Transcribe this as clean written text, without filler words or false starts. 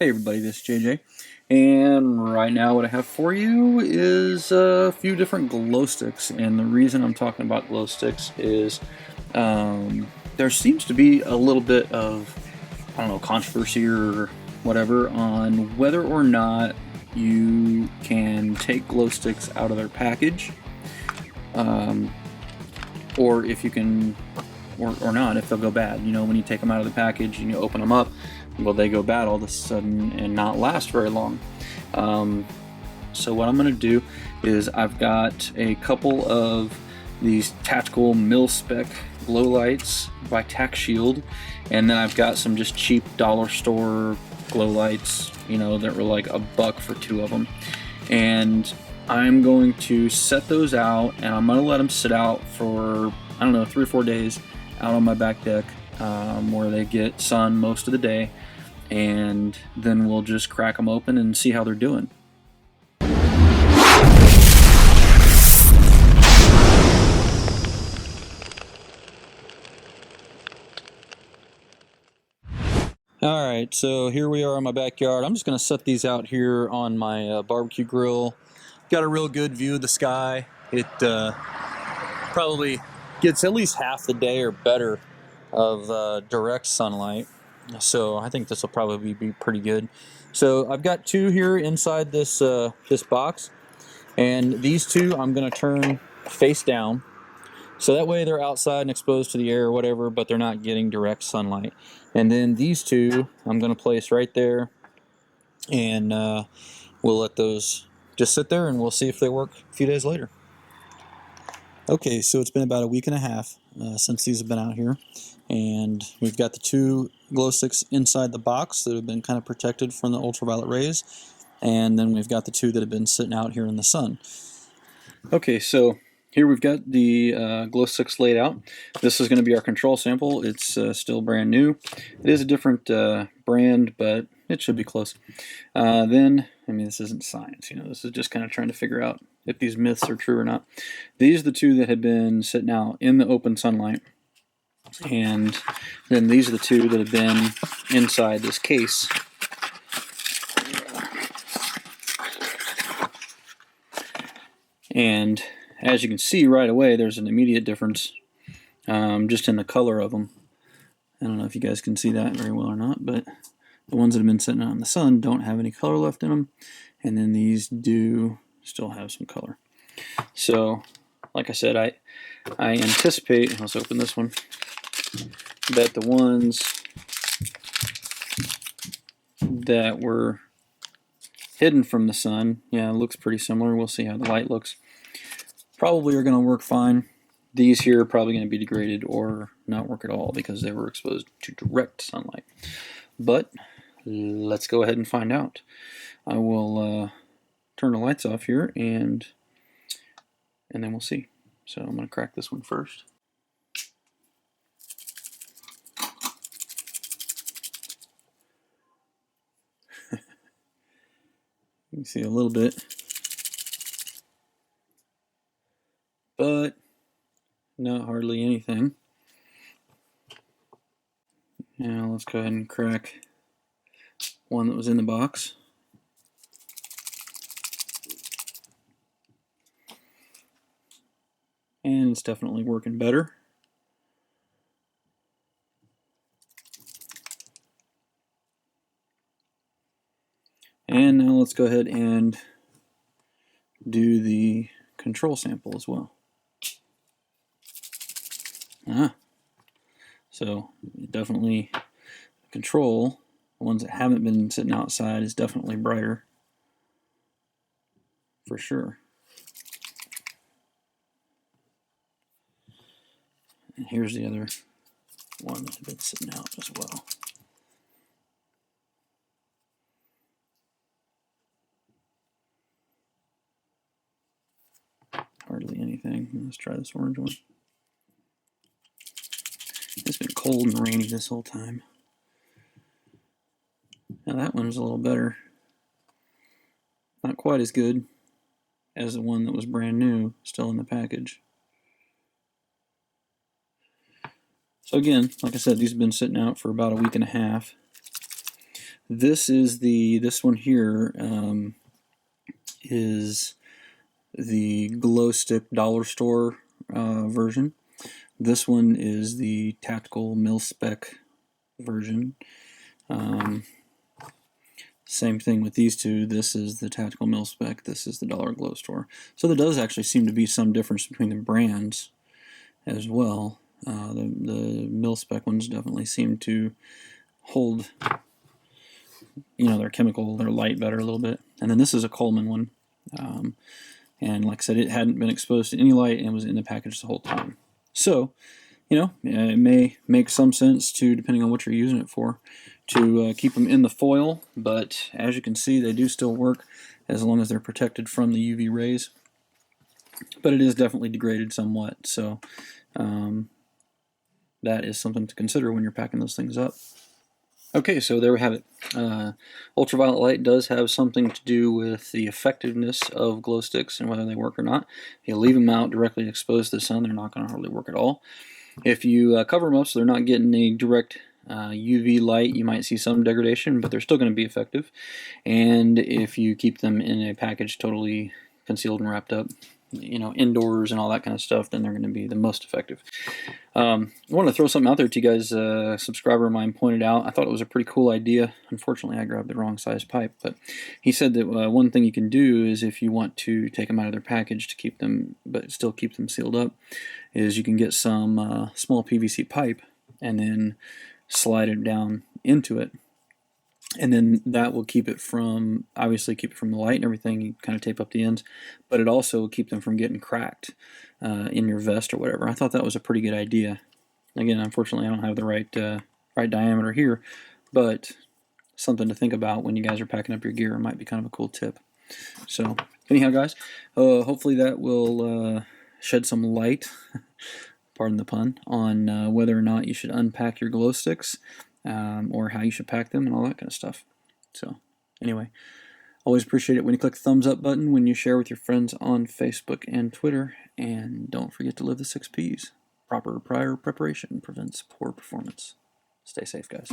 Hey everybody, this is JJ, and right now what I have for you is a few different glow sticks, and the reason I'm talking about glow sticks is there seems to be a little bit of, I don't know, controversy or whatever on whether or not you can take glow sticks out of their package, or if you can, or not, if they'll go bad. You know, when you take them out of the package and you open them up, will they go bad all of a sudden and not last very long? So what I'm going to do is I've got a couple of these tactical mil-spec glow lights by Tac Shield, and then I've got some just cheap dollar store glow lights, you know, that were like $1 for 2 of them. And I'm going to set those out, and I'm going to let them sit out for, I don't know, 3 or 4 days out on my back deck, where they get sun most of the day, and then we'll just crack them open and see how they're doing. Alright, so here we are in my backyard. I'm just going to set these out here on my barbecue grill. Got a real good view of the sky. It probably gets at least half the day or better of direct sunlight, so I think this will probably be pretty good. So I've got 2 here inside this this box, and these 2 I'm going to turn face down, so that way they're outside and exposed to the air or whatever, but they're not getting direct sunlight. And then these 2 I'm going to place right there, and we'll let those just sit there and we'll see if they work a few days later. Okay, so it's been about a week and a half since these have been out here, and we've got the 2 glow sticks inside the box that have been kind of protected from the ultraviolet rays, and then we've got the 2 that have been sitting out here in the sun. Okay, so here we've got the glow sticks laid out. This is going to be our control sample. It's still brand new. It is a different brand, but it should be close. Then, I mean, this isn't science, you know, this is just kind of trying to figure out if these myths are true or not. These are the 2 that had been sitting out in the open sunlight, and then these are the 2 that have been inside this case. And as you can see right away, there's an immediate difference just in the color of them. I don't know if you guys can see that very well or not, but the ones that have been sitting out in the sun don't have any color left in them, and then these do still have some color. So, like I said, I anticipate, let's open this one, that the ones that were hidden from the sun, yeah, it looks pretty similar. We'll see how the light looks. Probably are going to work fine. These here are probably going to be degraded or not work at all because they were exposed to direct sunlight. But let's go ahead and find out. I will turn the lights off here, and then we'll see. So I'm going to crack this one first. You can see a little bit, but not hardly anything. Now let's go ahead and crack one that was in the box. And it's definitely working better. And now let's go ahead and do the control sample as well. So definitely control, the ones that haven't been sitting outside, is definitely brighter, for sure. And here's the other one that had been sitting out as well. Hardly anything. Let's try this orange one. It's been cold and rainy this whole time. Now that one's a little better. Not quite as good as the one that was brand new, still in the package. So again, like I said, these have been sitting out for about a week and a half. This one here is the glow stick dollar store version. This one is the tactical mil spec version. Same thing with these two. This is the tactical mil spec. This is the dollar glow store. So there does actually seem to be some difference between the brands as well. The mil spec ones definitely seem to hold, their light better a little bit. And then this is a Coleman one. And like I said, it hadn't been exposed to any light and was in the package the whole time. So, it may make some sense to, depending on what you're using it for, to keep them in the foil. But as you can see, they do still work as long as they're protected from the UV rays. But it is definitely degraded somewhat. So that is something to consider when you're packing those things up. Okay, so there we have it. Ultraviolet light does have something to do with the effectiveness of glow sticks and whether they work or not. If you leave them out directly exposed to the sun, they're not going to hardly work at all. If you cover them up so they're not getting a direct UV light, you might see some degradation, but they're still going to be effective. And if you keep them in a package totally concealed and wrapped up, indoors and all that kind of stuff, then they're going to be the most effective. I want to throw something out there to you guys. A subscriber of mine pointed out, I thought it was a pretty cool idea. Unfortunately, I grabbed the wrong size pipe, but he said that one thing you can do is if you want to take them out of their package to keep them, but still keep them sealed up, is you can get some small PVC pipe and then slide it down into it. And then that will keep it from, obviously keep it from the light and everything. You kind of tape up the ends, but it also will keep them from getting cracked in your vest or whatever. I thought that was a pretty good idea. Again, unfortunately, I don't have the right diameter here, but something to think about when you guys are packing up your gear. It might be kind of a cool tip. So anyhow, guys, hopefully that will shed some light, pardon the pun, on whether or not you should unpack your glow sticks. Or how you should pack them and all that kind of stuff. So anyway, always appreciate it when you click the thumbs up button, when you share with your friends on Facebook and Twitter, and don't forget to live the 6 Ps. Proper prior preparation prevents poor performance. Stay safe, guys.